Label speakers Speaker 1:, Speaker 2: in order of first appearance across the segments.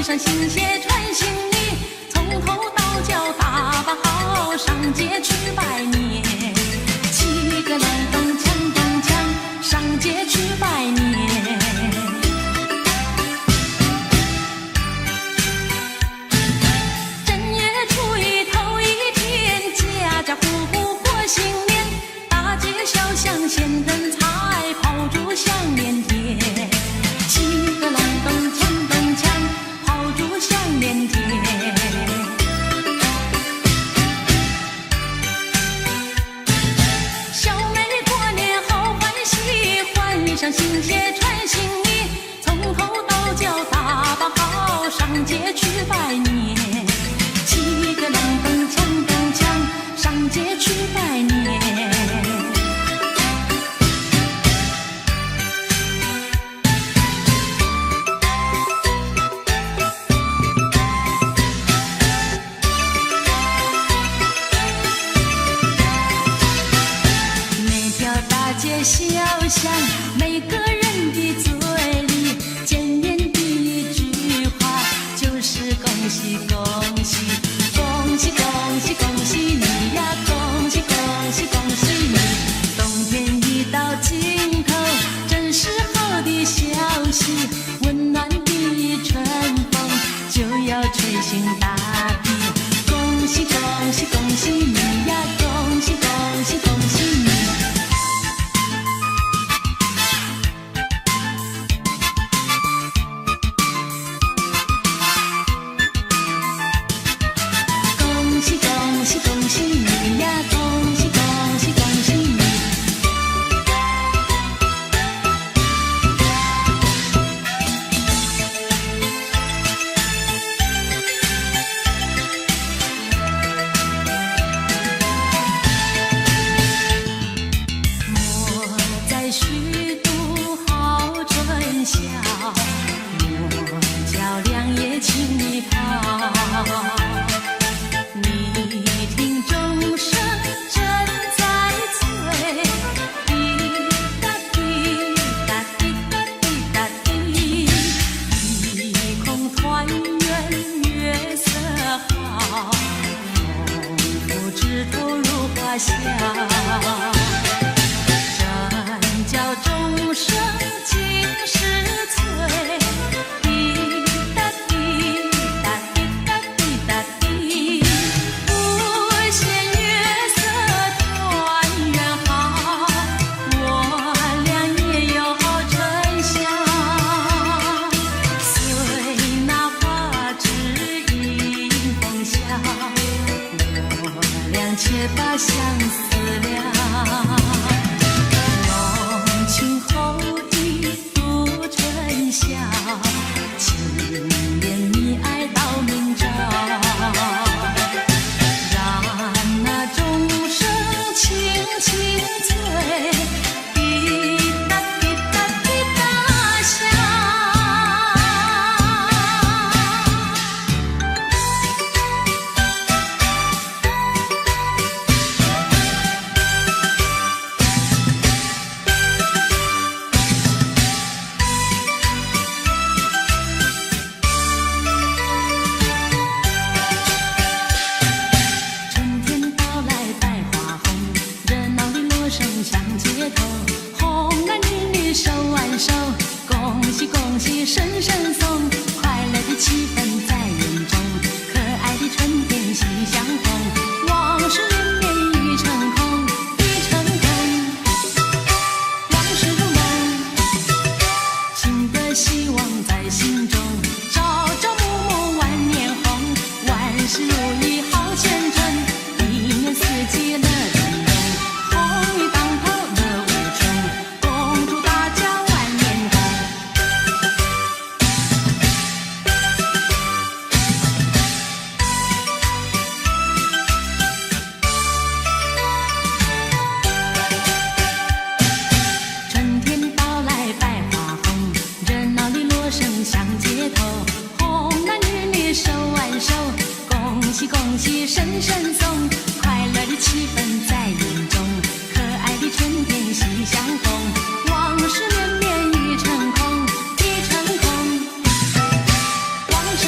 Speaker 1: 换上新鞋穿新衣，从头到脚打扮好，上街去拜年。七个郎咚锵咚锵，上街去拜年。正月初一头一天，家家户户过新年，大街小巷献灯彩，炮竹响连天。七个郎咚锵咚锵，炮竹响连天。小妹过年好欢喜，换上新鞋穿新衣，从头到脚打扮好，上街去拜年。七个郎咚锵咚锵，上街去拜年。小巷每个人的嘴里，见面第一句话就是恭喜恭喜，恭喜恭喜恭喜你呀，恭喜恭喜恭喜你。冬天一到尽头，真是好的消息，温暖的春风就要吹醒大地。恭喜恭喜恭喜你呀，恭喜恭喜恭喜你。恭喜你呀，恭喜恭喜恭喜你。莫再虚度好春宵，莫叫良夜轻易跑。笑，真叫众生尽是醉。滴答滴答滴答滴答滴，不羡月色团圆好，我俩也有春宵。随那花枝迎风笑，我俩且把相思了。浓情厚意度春宵，情连蜜爱到明朝。让那众生轻轻醉，滴答滴答滴答笑。恭喜声声送，快乐的气氛在人中，可爱的春天喜相逢，往事绵绵已成空，已成空，往事如梦，情的希望在心中，朝朝暮暮万年红，万事如意好前程，一年四季乐融融，红运当头乐无穷，恭祝大家万年红。恭喜声声送，快乐的气氛在人中，可爱的春天喜相逢，往事绵绵已成空，已成空，往事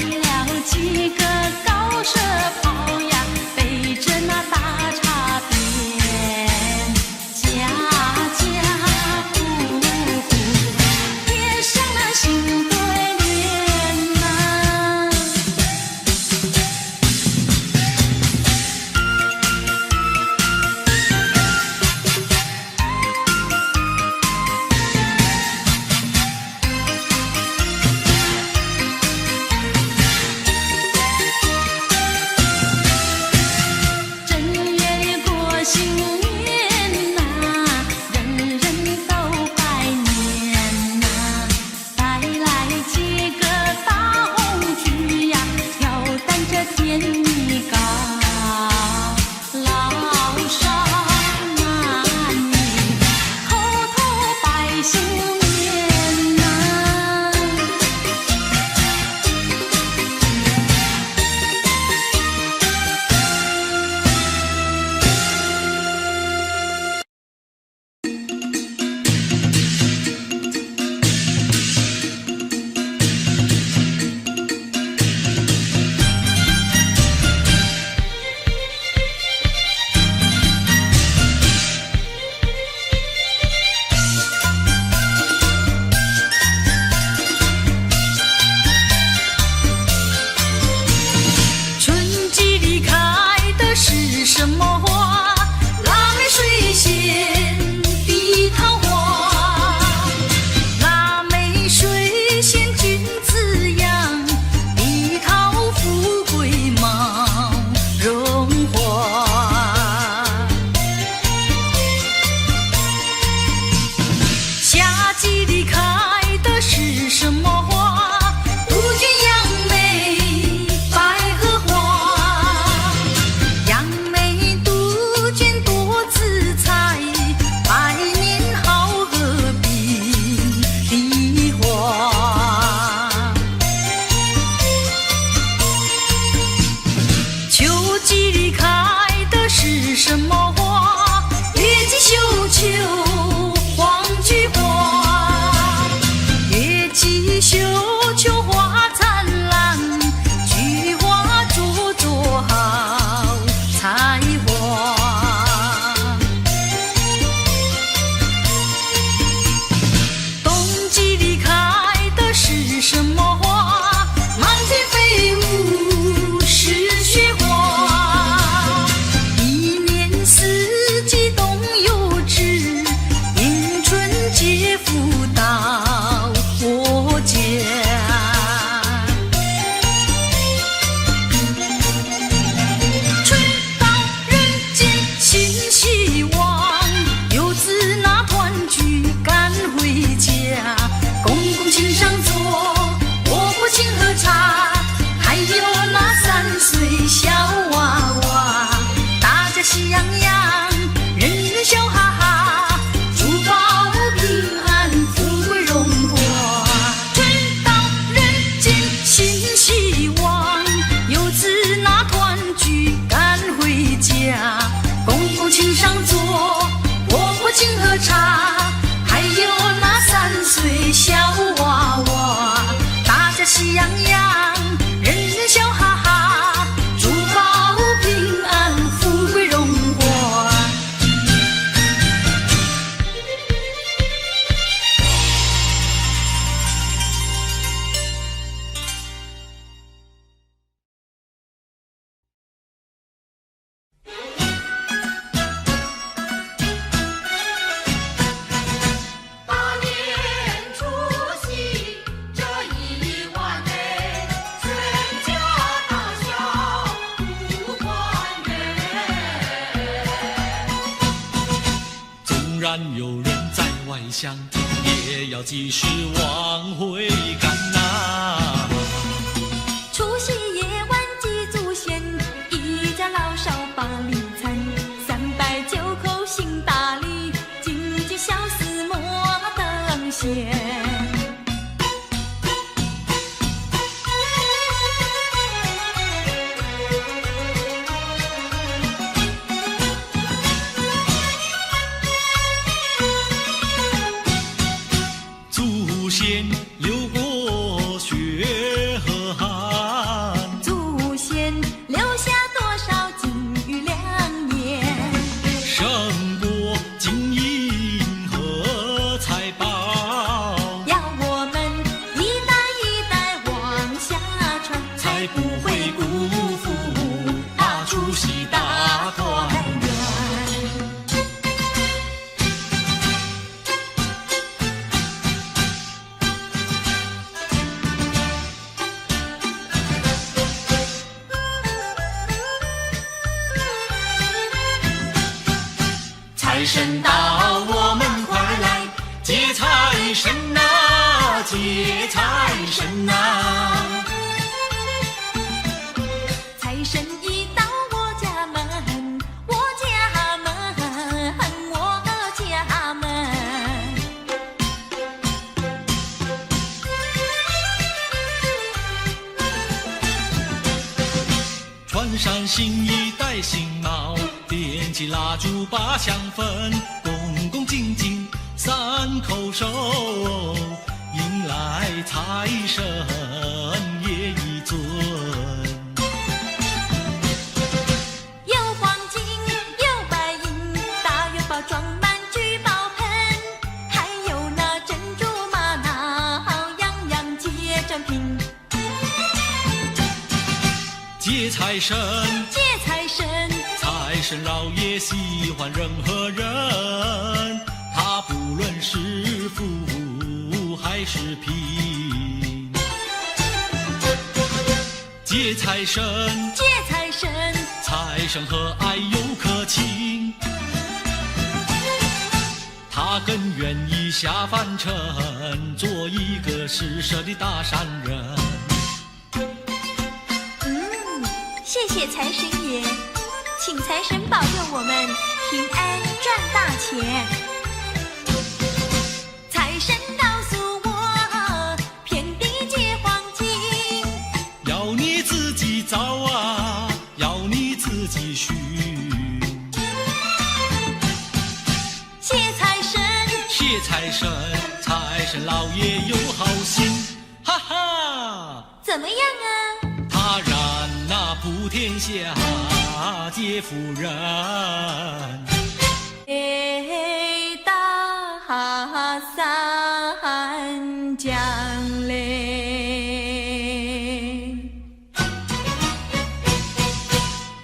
Speaker 1: 了几个高射炮呀，背着那大插鞭，家家户户贴上那新对联呐。正月里过新年呐，人人都拜年呐，带来几个大红菊呀，挑担着甜米糕，老少男女口头拜新年呐。春季里开的是什么花？腊梅水仙的桃花。腊梅水仙君子养，碧桃富贵毛荣华。夏季里开的是什么花？杜鹃、杨梅、百合花。杨梅、杜鹃多姿彩，百年好合并的花。秋季里开的是什么花？月季、绣球、黄菊花。月季、绣球花灿烂，菊花灼灼好才华。冬季里开的是什么花？满天飞舞是雪花。一年四季冬有枝，迎春接福到我家。春到人间新希望，游子那团聚赶回家。公公请上座，婆婆请喝茶，还有那3岁小娃娃，大家喜洋洋，人人笑哈哈，珠宝平安，富贵荣华。春到人间新希望，游子那团聚赶回家。公公请上座，婆婆请喝茶，还有那3岁小娃娃，大家喜洋洋，人人笑哈哈，珠宝平安，富贵荣华。
Speaker 2: 大年初七这一晚内，全家大小不团圆。
Speaker 3: 纵然有人在外乡听，也要及时往回赶呐。
Speaker 1: 除夕夜晚祭祖先，一家老少把礼参，309口行大礼，金鸡小厮莫等闲。
Speaker 3: 祖先留过才不会辜负除夕大团圆。财神到，我们快来接财神呐，接财神呐！
Speaker 1: 财神一到我家门，我家门，我家门。
Speaker 3: 穿上新衣，戴新帽，点起蜡烛把香焚，恭恭敬敬三叩首，迎来财神爷一尊。
Speaker 1: 有黄金，有白银，大元宝装满聚宝盆，还有那珍珠玛瑙，样样皆珍品。
Speaker 3: 接财神，
Speaker 1: 接财神，
Speaker 3: 财神老爷喜欢任何人，他不论是富还是贫。接财神，
Speaker 1: 接财神，
Speaker 3: 财神和蔼又可亲，他更愿意下凡尘，做一个施舍的大善人。
Speaker 1: 谢谢财神爷，请财神保佑我们平安赚大钱。财神告诉我，遍地皆黄金，
Speaker 3: 要你自己找啊，要你自己寻。
Speaker 1: 谢财神，
Speaker 3: 谢财神，财神老爷有好心，哈哈！
Speaker 1: 怎么样啊？
Speaker 3: 他让那普天下皆富人。
Speaker 1: 大三江嘞，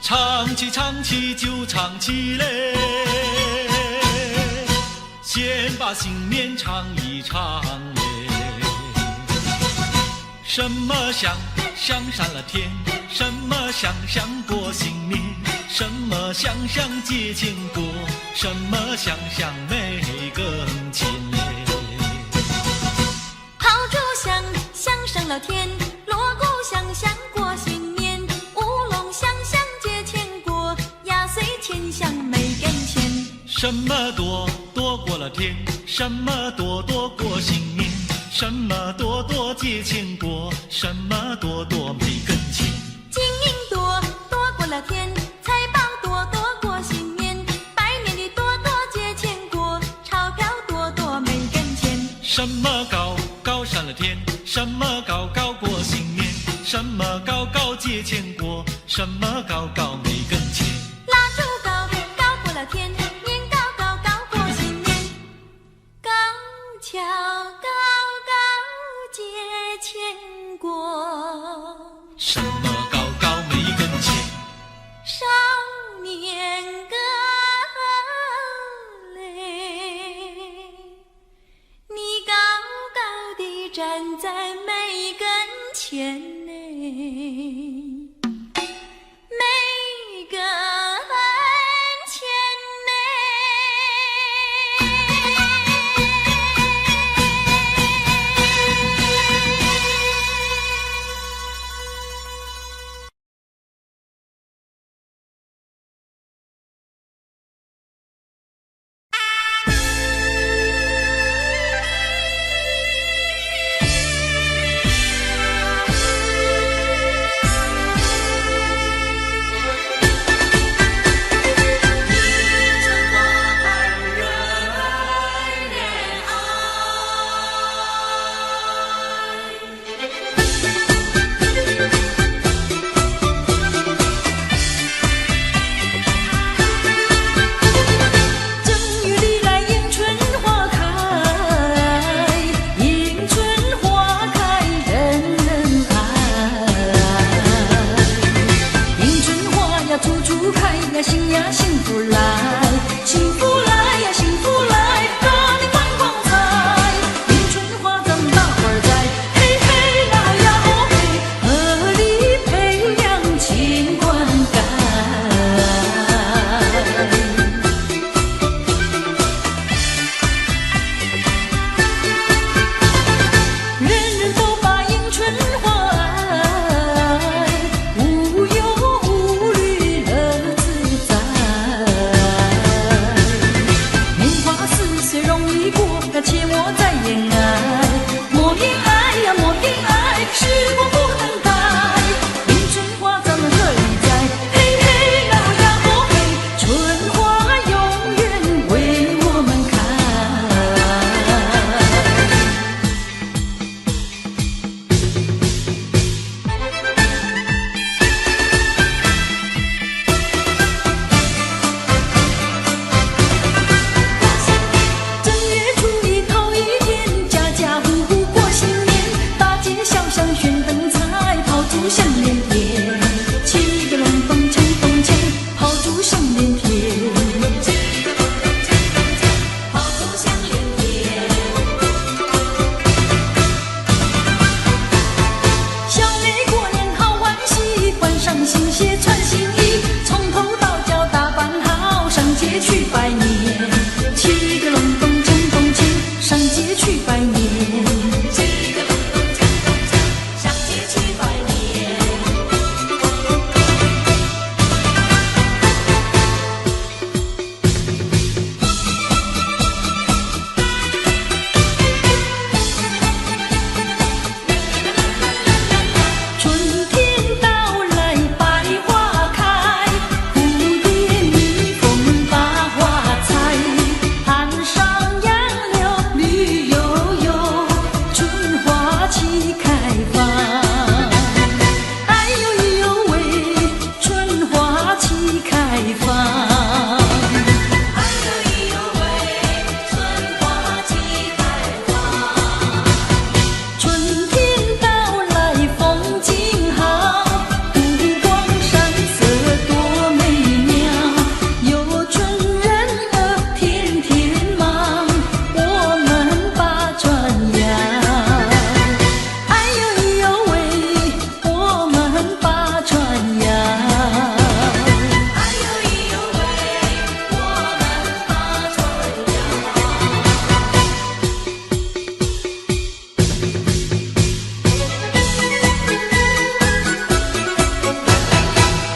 Speaker 3: 唱起唱起就唱起嘞，先把新年唱一唱嘞。什么香香上了天，什么香香过新年，什么香香结千果，什么香香没更亲嘞。
Speaker 1: 炮竹响响上了天，锣鼓响响过新年，乌龙响响结千果，压岁钱响没跟钱。
Speaker 3: 什么多多过了天，什么多多过新年，什么多多结千果，什么多多没跟钱。
Speaker 1: 金银多多过了天，财宝多多过新年，百年的多多结千果，钞票多多没跟钱。
Speaker 3: 什么高高上了天，什么高高过新年，什么高高结千果，什么高高没跟钱。
Speaker 1: 蜡烛高高过了天，年高高高过新年，高跷高高结千果。
Speaker 3: 什么高高没跟钱？
Speaker 1: 少年歌嘞，你高高地站在每根前嘞，每根前嘞。呀，幸福来，幸福来呀，幸福来，大年放光彩，迎春花咱们大伙儿栽，嘿嘿啦呀哦嘿，合力培养情灌溉。人人都把迎春花爱，无忧无虑乐自在。年华似水容易过，可切莫再言爱，莫言爱呀莫言爱，时光不等待。迎春花咱们合力栽，嘿嘿啦呀哦嘿，春花永远为我们开。正月初一头一天，家家户户过新年，大街小巷悬灯彩，炮竹响连天，七个隆咚锵咚锵，炮竹响连天，七个隆咚锵咚锵，炮竹响连天。小妹过年好欢喜，换上新鞋穿新衣，从头到脚打扮好，上街去拜年。七个隆咚锵咚锵，上街去拜年。七个隆咚锵咚锵，上街去拜年。春天到来百花开，蝴蝶蜜蜂把花采，岸上杨柳绿油油，春花齐开放。哎呦咿呦喂，春花齐开放。哎呦咿呦喂，春花齐开放。春天到来风景好，湖光山色多美妙，有春人儿天天忙，我们把船摇。哎呦咿呦喂，我们把船摇。哎呦咿呦喂，我们把船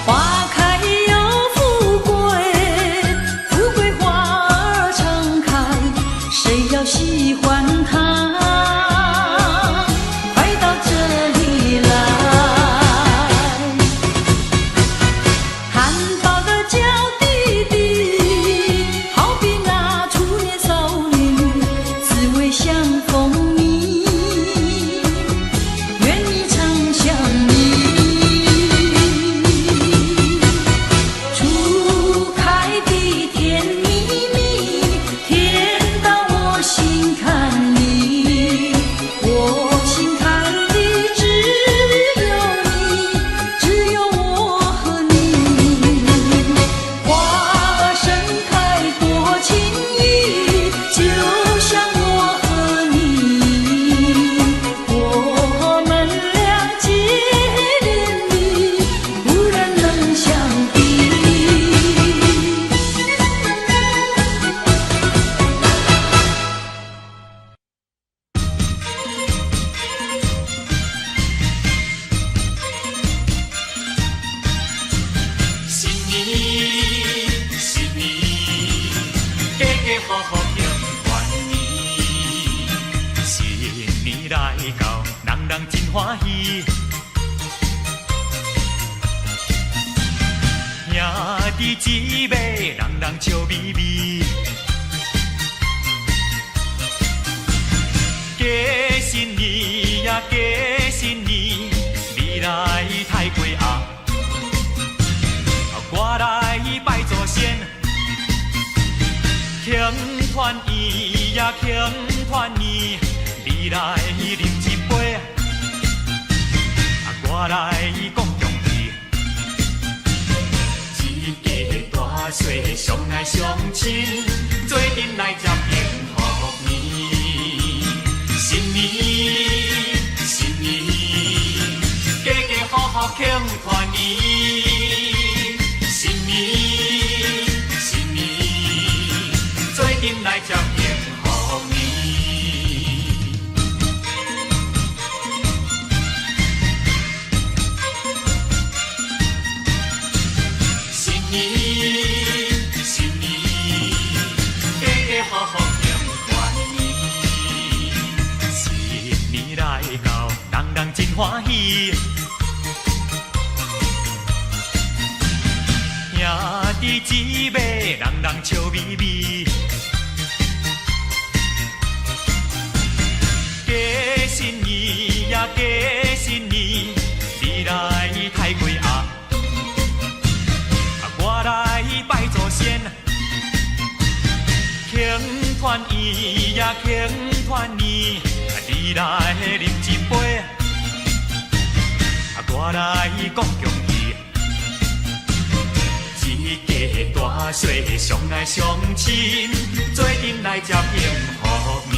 Speaker 1: 花开又富贵，富贵花儿常开，谁要喜欢它，快到这里来。含苞的娇弟弟，好比那初恋少女，滋味相逢蜜，愿你常相依。初开的甜蜜蜜，甜到我心坎里，我心坎里只有你，只有我和你。花儿盛开多情意，就像我和你，我们俩结连理，无人能相比。
Speaker 3: 新年，新年，家家户户庆团圆。新年来到，人人真欢喜。兄弟姊妹，人人笑眯眯。家新年呀，家新年，你来太过啊！我来拜祖先，庆团圆呀，庆团圆，你来饮一杯，我来讲恭喜，一家大
Speaker 4: 大岁，相爱相亲，做阵来接幸福年。新年，新年，家家户户庆团圆。新年，新年，做阵来接幸福年。新年，新年，家家户户庆团圆。新年来到，人人真欢喜。兄弟姊妹，人人笑眯眯。过新年呀，过新年，你来太岁啊！我来拜祖先，庆团圆呀，庆团圆，你来饮一杯，我来讲恭喜。一家大细，相爱相亲，做阵来接幸福年。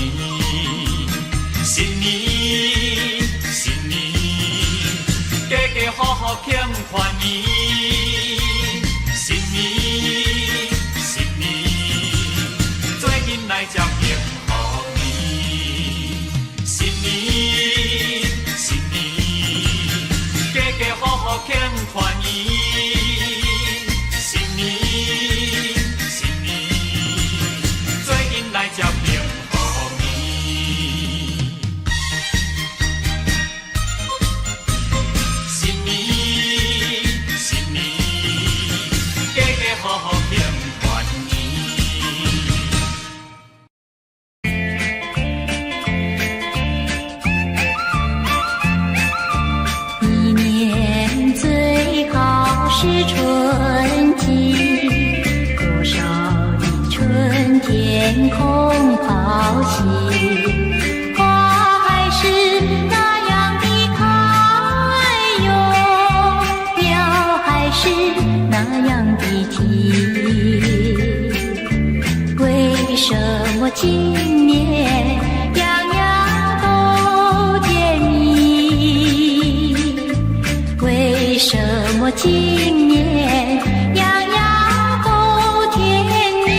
Speaker 4: 新年，新年，家家户户庆团圆。新年，新年，做阵来接幸福年。新年，新年，家家户户庆团圆。新年，新年，做阵来接幸福年。新年，新年，家家户户庆团
Speaker 1: 圆。一年最好是春季，多少的春天空好戏，花还是那样的开哟，鸟还是那样的啼。为什么今年样样都甜蜜？为什么今年样样都甜蜜？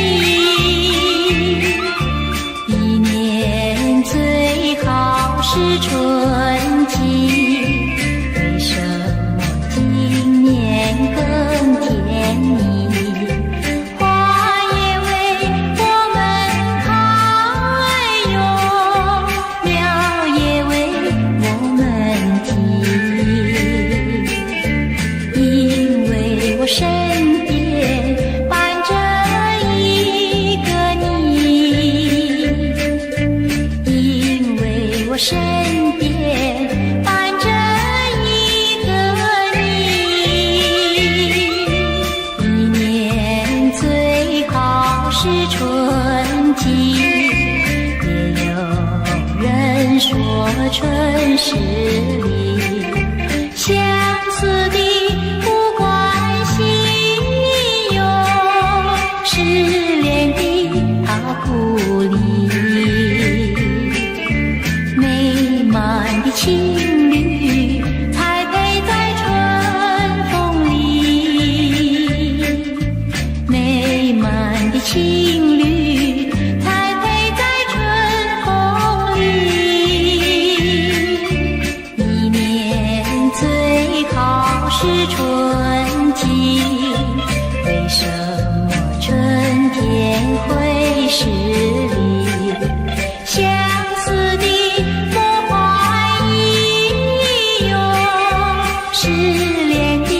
Speaker 1: 一年最好是春季，为什么今年更甜蜜？花也为我们开哟，鸟也为我们啼。因为我身边伴着一个你，因为我身边伴着一个你。一年最好是春季，也有人说春是里相思的不关心哟，失恋的他不理。美满的情侣才配在春风里，美满的情侣才配在春风里。一年最好是春季，为什么春天会是里相思的莫怀疑哟，失恋的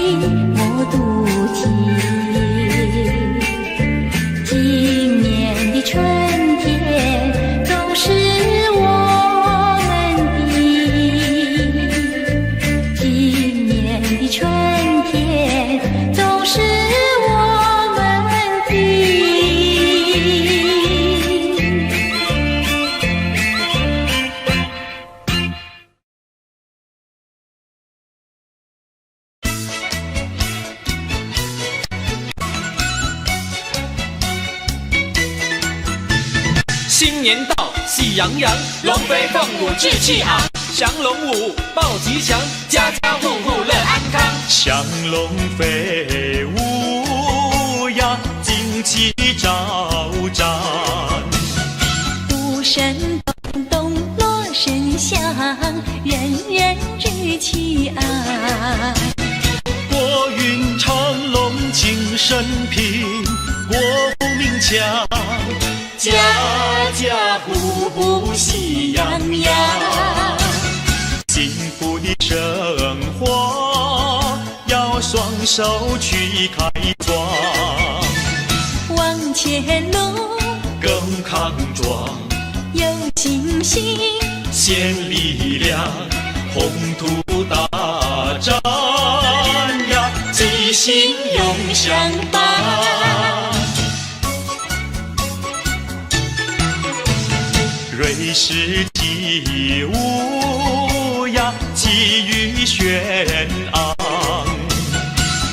Speaker 1: 莫妒忌。今年的春天总是我们的，今年的春天总是我们的。
Speaker 3: 新年到，喜洋洋，龙飞凤舞志气昂，降龙舞报吉祥，家家户户乐安康。
Speaker 4: 祥龙飞舞呀，旌旗招展。
Speaker 1: 鼓声咚咚，锣声响，人人志气昂。
Speaker 3: 国运长隆庆生平，国富民强，
Speaker 1: 家家户户喜洋洋。
Speaker 4: 幸福的生活要双手去开创，
Speaker 1: 往前路
Speaker 4: 更康壮，
Speaker 1: 有信心，
Speaker 4: 献力量，宏图大展呀，吉星永相伴。瑞士起舞呀，气宇轩昂。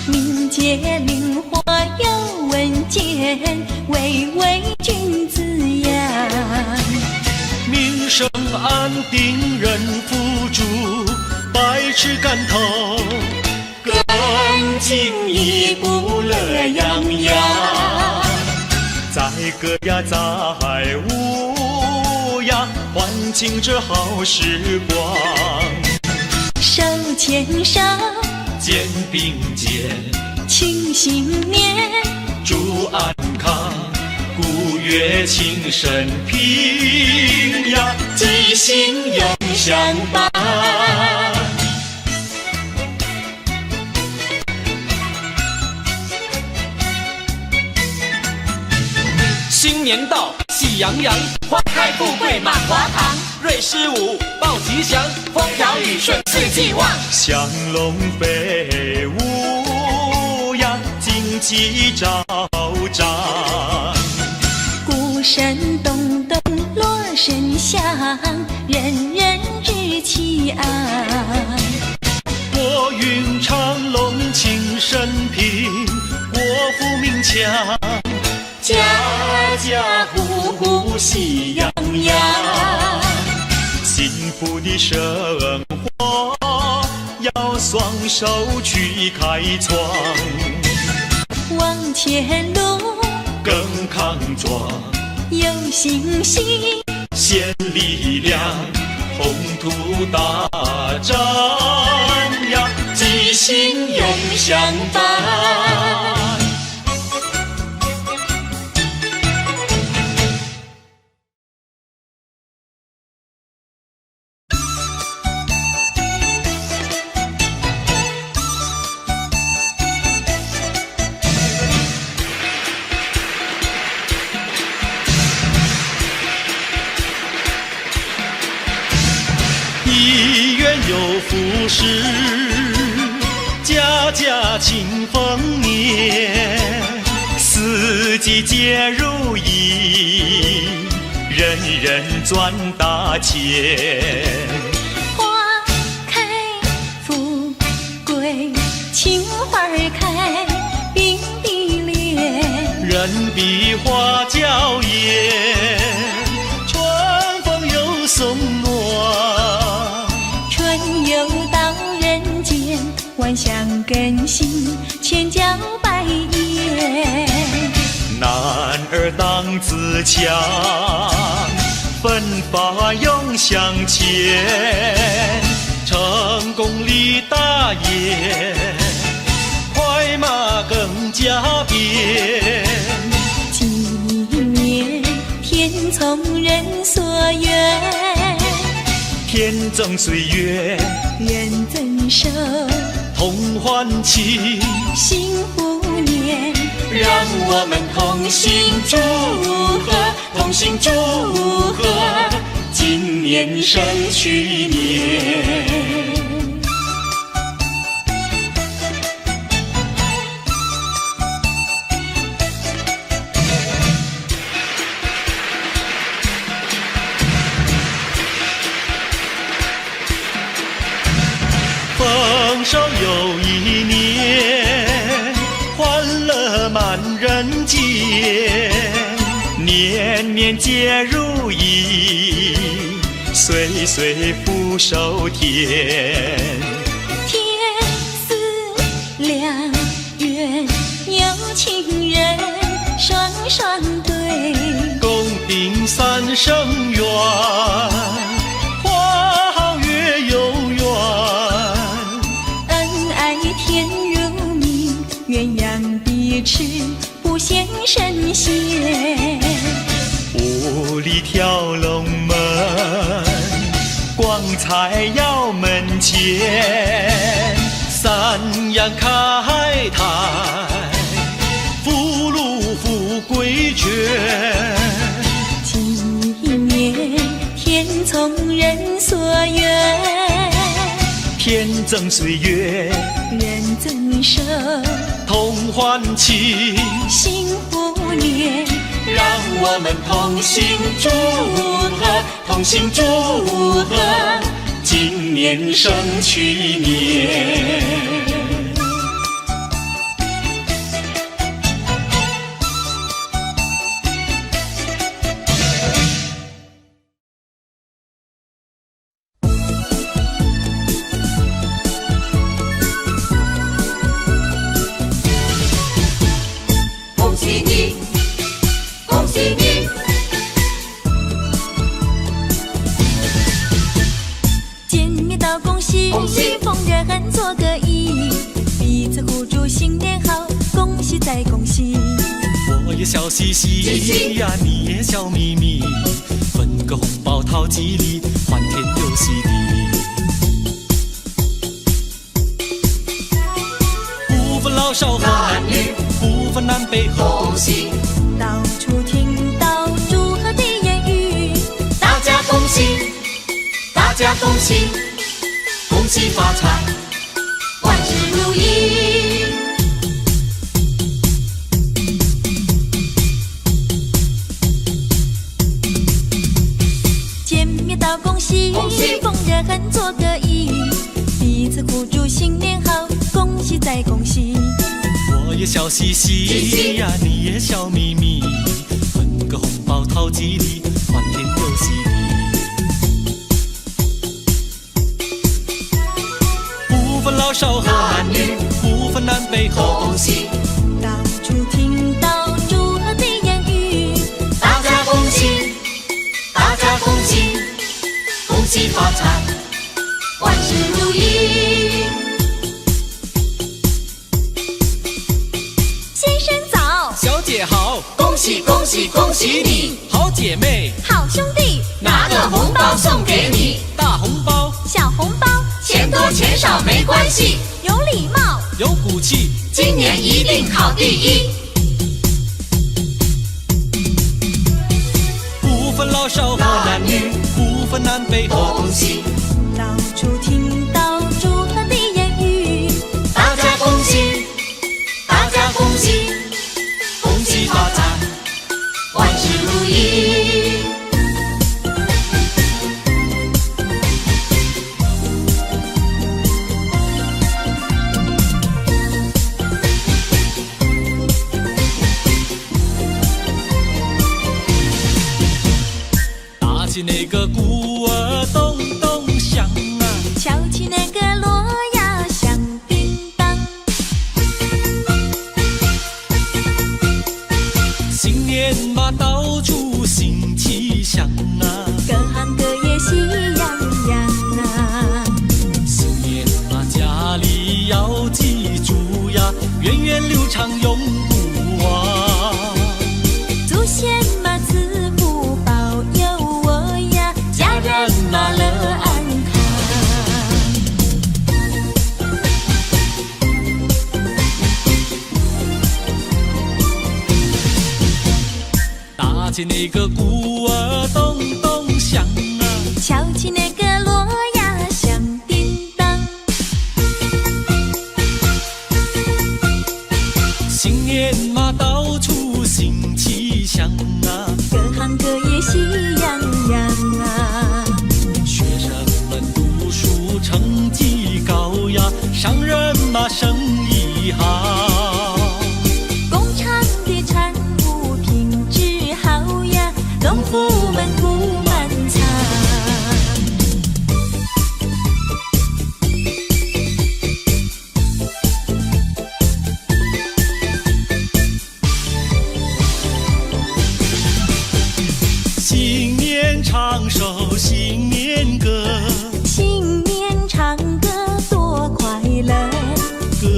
Speaker 1: 民间灵活有稳健，位位君子扬。
Speaker 3: 民生安定人富足，百尺竿头，
Speaker 1: 更进一步乐洋洋。
Speaker 4: 载歌呀载舞呀，欢庆这好时光。
Speaker 1: 手牵手，
Speaker 4: 肩并肩，
Speaker 1: 庆新年，
Speaker 4: 祝安康，鼓乐庆生平呀，吉星永相伴。
Speaker 3: 新年到，喜洋洋，花开富贵满华堂。瑞士舞报吉祥，风调雨顺四季旺。
Speaker 4: 祥龙飞舞呀，旌旗招展。
Speaker 1: 鼓声咚咚，锣声响，人人志气昂。
Speaker 3: 国运长隆庆生平，国富民强，
Speaker 1: 家家户户喜洋洋。
Speaker 4: 幸福的生活要双手去开创，
Speaker 1: 往前路
Speaker 4: 更康壮，
Speaker 1: 有信心，
Speaker 4: 献力量，宏图大展呀，吉星永相伴。
Speaker 3: 一元有福时，家家庆丰年，
Speaker 4: 四季皆如意，人人赚大钱。
Speaker 1: 花开富贵，青花开，并蒂莲。
Speaker 3: 人比花娇艳，春风又送暖。
Speaker 1: 春又到人间，万象更新，千娇百艳。
Speaker 4: 男儿当自强，奋发勇向前，
Speaker 3: 成功立大业，快马更加鞭。
Speaker 1: 纪念天从人所愿，
Speaker 4: 天赠岁月，
Speaker 1: 愿增寿，
Speaker 3: 同欢庆，
Speaker 1: 幸福年。
Speaker 4: 让我们同心祝贺，同心祝贺，今年胜去年。
Speaker 3: 丰收又一年，欢乐满人间，
Speaker 4: 年年皆如意，岁岁福寿甜。
Speaker 1: 天似良缘，有情人双双对，
Speaker 3: 共定三生缘，花好月有圆。
Speaker 1: 恩爱甜如蜜，鸳鸯彼此不羡神仙。
Speaker 4: 五里跳龙门，光彩耀门前。
Speaker 3: 三阳开泰，福禄富贵全。
Speaker 1: 今年天从人所愿，
Speaker 4: 天赠岁月，
Speaker 1: 人赠寿，
Speaker 3: 同欢庆，
Speaker 1: 幸福年。
Speaker 3: 让我们同心祝贺，同心祝贺，今年胜去年。
Speaker 2: 恭喜你，恭喜你，
Speaker 1: 见面道恭喜，
Speaker 2: 恭喜
Speaker 1: 逢人恨做个揖，彼此互助新年好，恭喜再恭喜。
Speaker 3: 我也笑嘻嘻呀，你也笑眯眯，分个红包讨吉利，欢天又喜地。不分老少和男女，不分南北和东西，
Speaker 1: 到处听到祝贺的言语，
Speaker 2: 大家恭喜，大家恭喜，恭喜发财，万事如意。
Speaker 1: 见面道恭喜，
Speaker 2: 恭喜
Speaker 1: 逢人恨做个揖，彼此互助新年好，恭喜再恭喜。
Speaker 3: 我也笑嘻嘻呀，你也笑眯眯，分个红包讨吉利，欢天又喜地。不分老少和男女，不分南北和东西，
Speaker 1: 到处听到祝贺的言语，
Speaker 2: 大家恭喜，大家恭喜，恭喜发财，万事如意。
Speaker 1: 先生早，
Speaker 3: 小姐好，
Speaker 2: 恭喜恭喜恭喜你，
Speaker 3: 好姐妹，
Speaker 1: 好兄弟，
Speaker 2: 拿个红包送给你，
Speaker 3: 大红包
Speaker 1: 小红包，
Speaker 2: 钱多钱少没关系，
Speaker 1: 有礼貌，
Speaker 3: 有骨气，
Speaker 2: 今年一定考第一。
Speaker 3: 不分老少和男女，不分南北和东西，
Speaker 1: 到处听到祝贺的言语，
Speaker 2: 大家恭喜，大家恭喜，恭喜发财，万事如意。
Speaker 3: 打起那个鼓儿咚咚响啊，
Speaker 1: 敲起那个锣呀响叮当，
Speaker 3: 新年嘛到处新气象啊，
Speaker 1: 各行各业喜洋洋啊。
Speaker 3: 新年嘛家里要记住呀，源远流长永不忘。
Speaker 1: 祖先嘛赐福保佑我呀，家人嘛乐安
Speaker 3: 打起那个鼓儿咚咚响啊，
Speaker 1: 敲起那个锣呀响叮当，
Speaker 3: 新年嘛到处新气象啊，
Speaker 1: 各行各业喜洋洋啊。
Speaker 3: 学生们读书成绩高呀，商人嘛生意好，
Speaker 1: 工厂的产物品质好呀，农夫们苦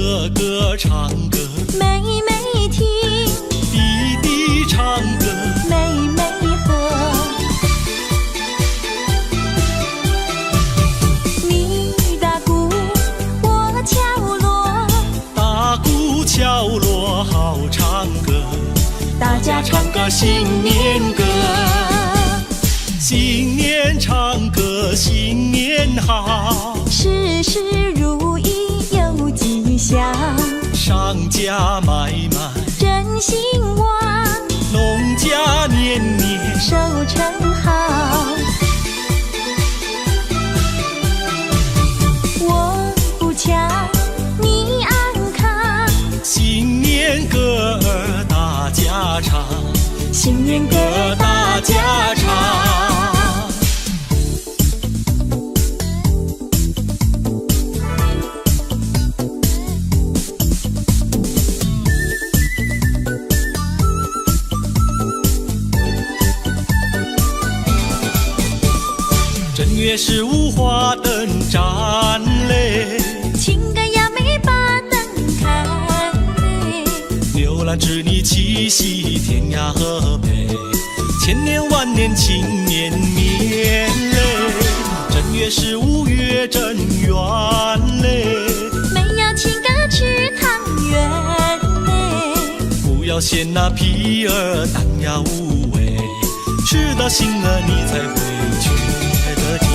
Speaker 3: 哥哥唱歌，
Speaker 1: 妹妹听，
Speaker 3: 弟弟唱歌，
Speaker 1: 妹妹和。你打鼓，我敲锣，
Speaker 3: 打鼓敲锣好唱歌，
Speaker 1: 大家唱个
Speaker 3: 新年歌，新年唱歌新年好，
Speaker 1: 事事如意有吉祥，
Speaker 3: 商家买卖
Speaker 1: 真兴旺，
Speaker 3: 农家年年
Speaker 1: 收成好。我不强，你安康，
Speaker 3: 新年歌儿大家唱，
Speaker 1: 新年歌大家唱。
Speaker 3: 正月15花灯展嘞，
Speaker 1: 情感呀美把灯看嘞，
Speaker 3: 牛郎织女七夕天涯河北，千年万年庆绵绵嘞。正月15月正圆嘞，
Speaker 1: 没要请个吃汤圆嘞，
Speaker 3: 不要嫌那皮儿淡呀无味，吃到心了你才会觉得甜。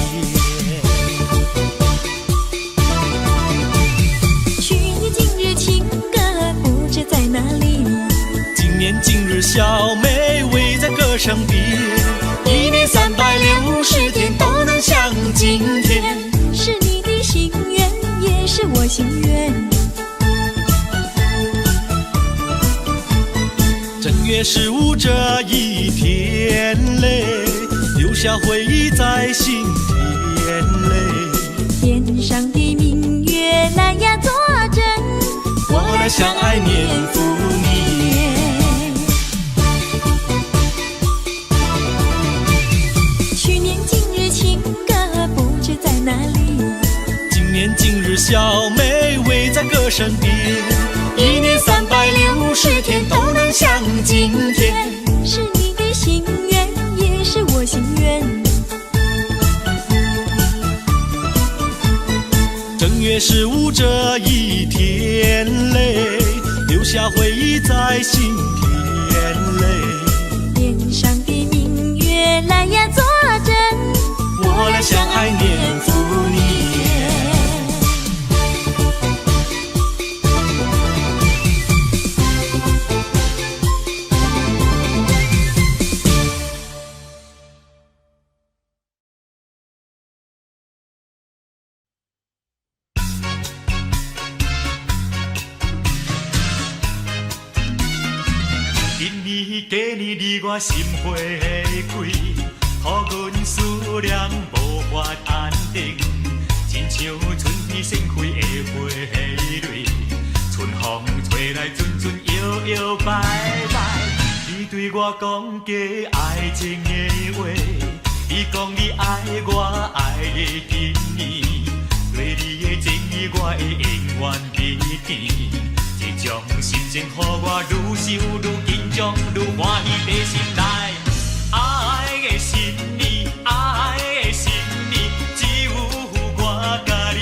Speaker 1: 去年今日情歌不知在哪里，
Speaker 3: 今年今日小妹围在歌声边，一年360天都能像今天。
Speaker 1: 是你的心愿，也是我心愿。
Speaker 3: 正月15这一天嘞，留下回忆在心田嘞。
Speaker 1: 天上的明月来呀作证，
Speaker 3: 我来相爱年复年。
Speaker 1: 去年今日情歌不知在哪里，
Speaker 3: 今年今日小妹围在歌声边，一年360天都能像今天。
Speaker 1: 是你的心愿，也是我心愿。
Speaker 3: 正月15这一天嘞，留下回忆在心田嘞。
Speaker 1: 天上的明月来呀作证，
Speaker 3: 我来相爱年复年。
Speaker 4: 今年过年离我心花开，予阮思念无法安定，亲像春天盛开的花蕊，春风吹来阵阵摇摇摆摆。你对我讲过爱情的话，你讲你爱我爱的今年，对你的情意我会永远铭记。这种心情，予我愈想愈紧张，愈欢喜在心内。爱的新年，爱的新年，只有我甲你。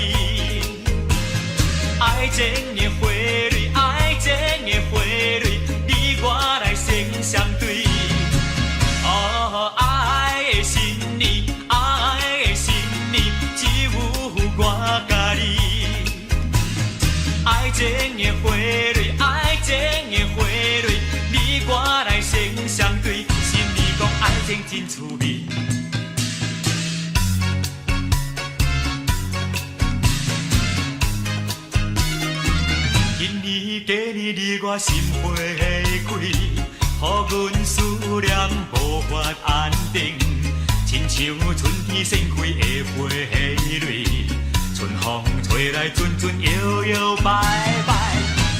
Speaker 4: 爱情的花蕊，爱情的花蕊，你我来生相对。哦，爱的新年，爱的新年，只有我甲你。爱情的花蕊，爱情的花蕊，你我来生相对。心里讲爱情真趣味。今年过年离我心花开，予阮思念无法安定，亲像春天盛开的花蕊。春风吹来阵阵摇摇摆摆，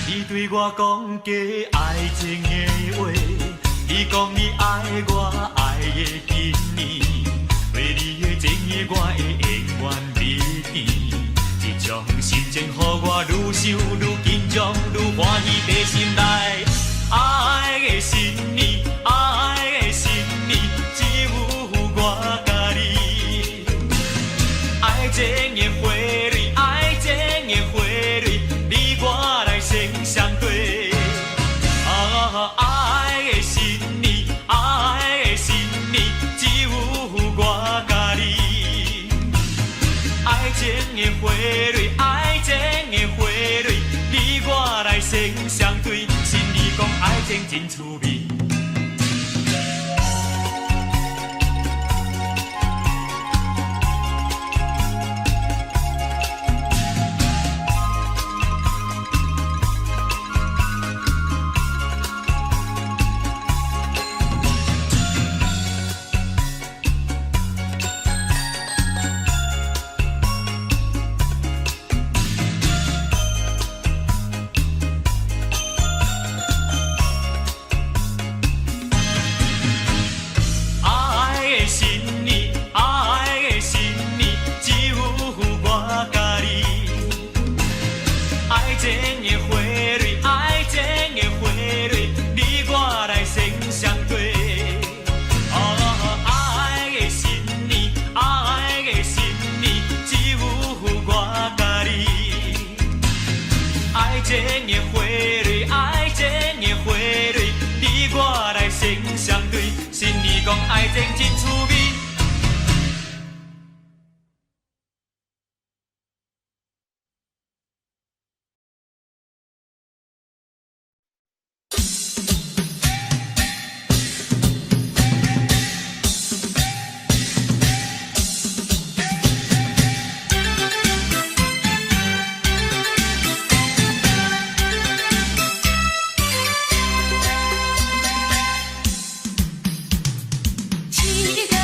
Speaker 4: 你对我讲过爱情的话，你讲你爱我爱的今年，对你的情意我会永远铭记。这种心情，予我愈想愈紧在心内。爱的新年，爱的新年，只有我甲你。爱情的花蕊，爱情的花蕊，你我来先相对。爱的新年，爱的新年，只有我甲你。爱情的花蕊，爱情的花蕊，你我来先相对。心里讲爱情真趣味。爱情的花蕊，爱情的花蕊，你我来先相对。心里讲爱情真趣味。
Speaker 1: 七个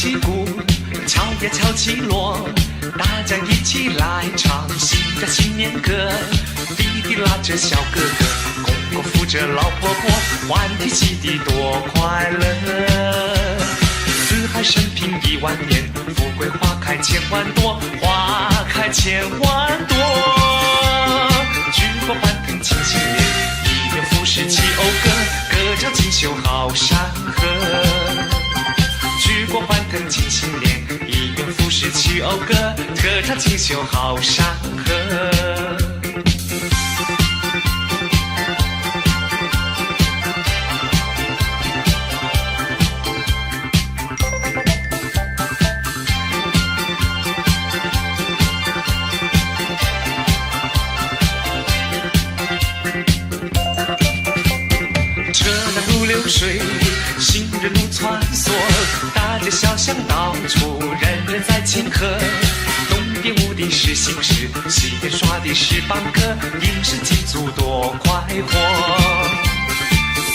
Speaker 5: 起鼓，敲呀敲起锣，大家一起来唱新的新年歌。弟弟拉着小哥哥，公公扶着老婆婆，欢天喜地多快乐。四海升平1万年，富贵花开千万朵，花开千万朵。举国欢腾庆新年，一元复始齐讴歌，歌唱锦绣好山河。举国欢腾庆新年，一元复始齐讴歌，歌唱锦绣好山河。车南如流水，行人如穿梭，大街小巷到处人人在庆贺。东边屋顶是新诗，西边耍的是梆歌，应是祭祖多快活。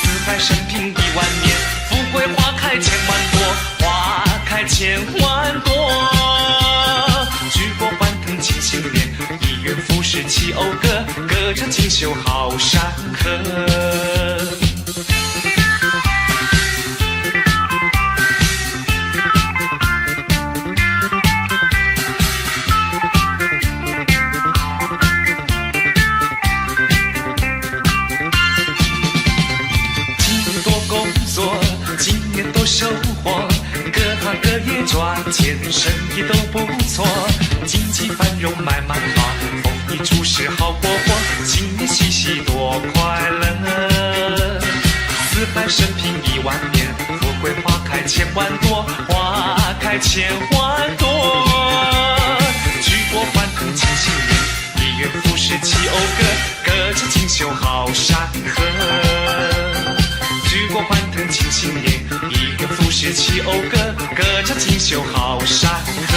Speaker 5: 四海升平1万年，富贵花开千万朵，花开千万朵。举国欢腾庆新年，一元复始齐讴歌，歌唱锦绣好山河。今年多收获，各行各业赚钱，生意都不错，经济繁荣买卖好，丰衣足食好过活，新年喜喜多快乐。四海升平1万年，富贵花开千万朵，花开千万朵。举国欢腾庆新年，一元复始齐讴歌，歌唱锦绣好山河。举国欢腾庆新年，一元复始齐讴歌，歌唱锦绣好山河。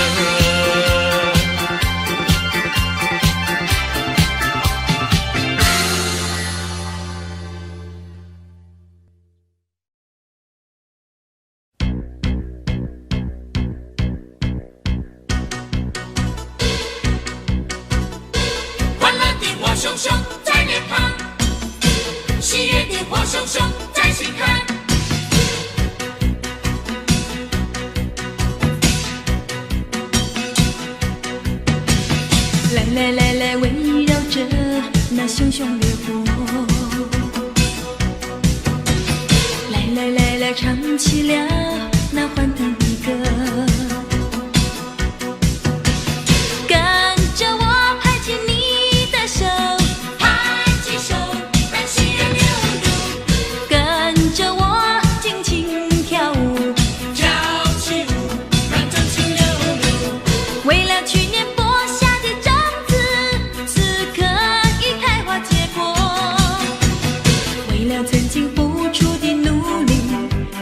Speaker 2: 欢乐的火熊熊在脸庞，喜悦的火熊熊在心坎。
Speaker 1: 来来来来，围绕着那熊熊烈火，来来来来，唱起了那欢腾的歌。跟着我拍起你的手，
Speaker 2: 拍起手，让喜悦流露，
Speaker 1: 跟着我尽情跳舞，
Speaker 2: 跳起舞，让真情流露。
Speaker 1: 为了去年播下的种子，此刻已开花结果。为了曾经付出的努力，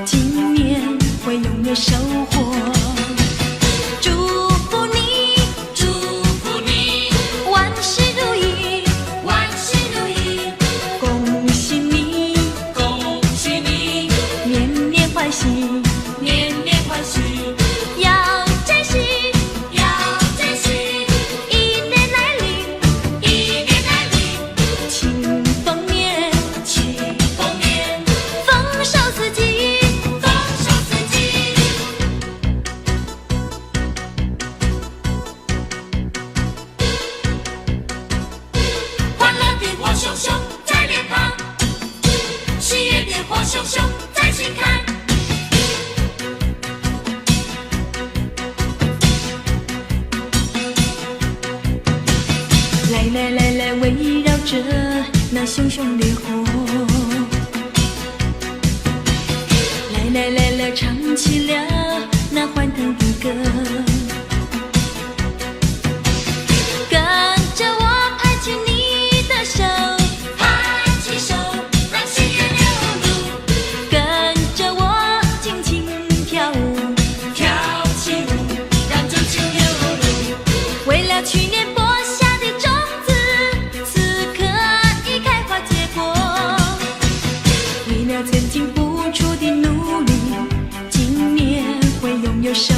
Speaker 1: 今年会拥有收获。祝福你，
Speaker 2: 祝福你，
Speaker 1: 万事如意，
Speaker 2: 万事如意，
Speaker 1: 恭喜你，
Speaker 2: 恭喜你，
Speaker 1: 年年欢喜，
Speaker 2: 年年欢喜，
Speaker 1: 要珍惜，
Speaker 2: 要珍惜，
Speaker 1: 一年来临，
Speaker 2: 一年来临，
Speaker 1: 庆丰年，
Speaker 2: 庆丰年，
Speaker 1: 丰收四季。
Speaker 2: 丰收四季。欢乐的火熊熊在脸庞，喜悦的火熊熊在心坎。
Speaker 1: 来来来来，围绕着那熊熊烈火，来来来来，唱起了那欢腾的歌。跟着我拍起你的手，
Speaker 2: 拍起手，让喜悦流露，
Speaker 1: 跟着我尽情跳舞，
Speaker 2: 跳起舞，让真情流露。
Speaker 1: 为了去年播下的种子，此刻已开花结果。为了曾经付出的努力，今年会拥有收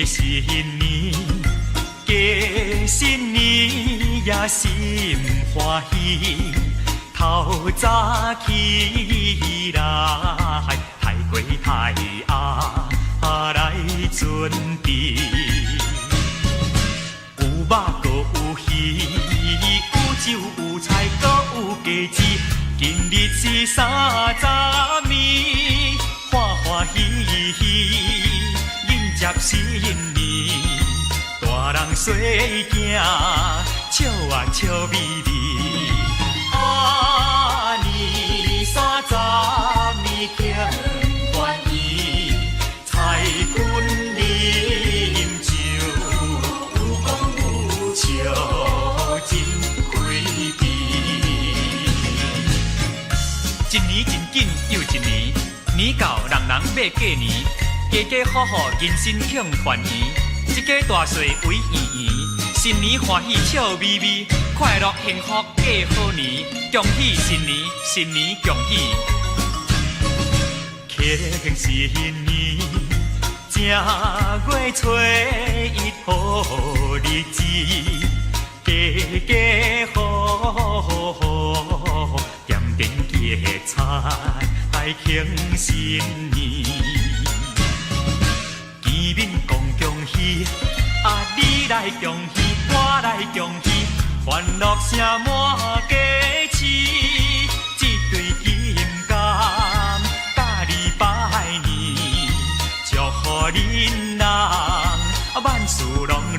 Speaker 4: 新年，过新年也心欢喜。透早起来，太过太鸭来准备。有肉搁有鱼，有酒有菜搁有鸡子。今日是30暝，欢欢喜喜迎接新年。大人细囝笑啊笑眯眯。年30暝庆欢喜，彩君饮酒，有讲有笑真开智。一年真紧又一年，年到人人要过年，家家户户人心庆团圆，一家大细围圆圆，新年欢喜笑眯眯，快乐幸福过好年，恭喜新年，新年恭喜！庆新年，正月初一好日子，家家户户点点结彩庆新年，见面讲恭喜，你来恭喜，我来恭喜。欢乐声满家市，一对金柑甲你拜年，祝福恁人万事拢